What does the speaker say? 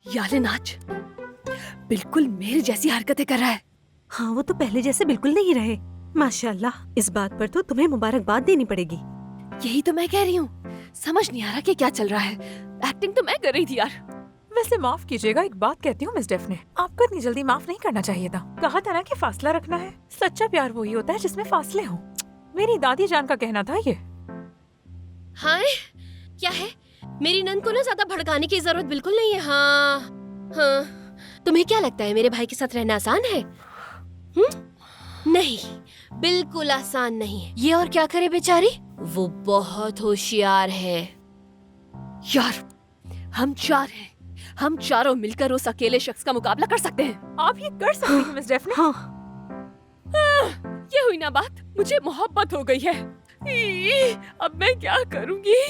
यालिन आज बिल्कुल मेरी जैसी हरकतें कर रहा है। हाँ, वो तो पहले जैसे बिल्कुल नहीं रहे। माशाल्लाह, इस बात पर तो तुम्हें मुबारकबाद देनी पड़ेगी। यही तो मैं कह रही हूँ, समझ नहीं आ रहा कि क्या चल रहा है। एक्टिंग तो मैं कर रही थी यार। वैसे माफ कीजिएगा, एक बात कहती हूँ मिस डेफने, आपको इतनी जल्दी माफ नहीं करना चाहिए था। कहा था ना कि फासला रखना है। सच्चा प्यार वही होता है जिसमें फासले हों। मेरी दादी जान का कहना था ये। हाय, क्या है? मेरी नंद को ना ज्यादा भड़काने की जरूरत बिल्कुल नहीं है। हाँ हाँ, तुम्हें क्या लगता है मेरे भाई के साथ रहना आसान है? नहीं, बिल्कुल आसान नहीं है। ये और क्या करे बेचारी, वो बहुत होशियार है। यार हम चार हैं, हम चारों मिलकर उस अकेले शख्स का मुकाबला कर सकते हैं। आप ये कर सकती हैं मिस डेफने। हाँ, ये हुई ना बात, मुझे मोहब्बत हो गई है। अब मैं क्या करूंगी?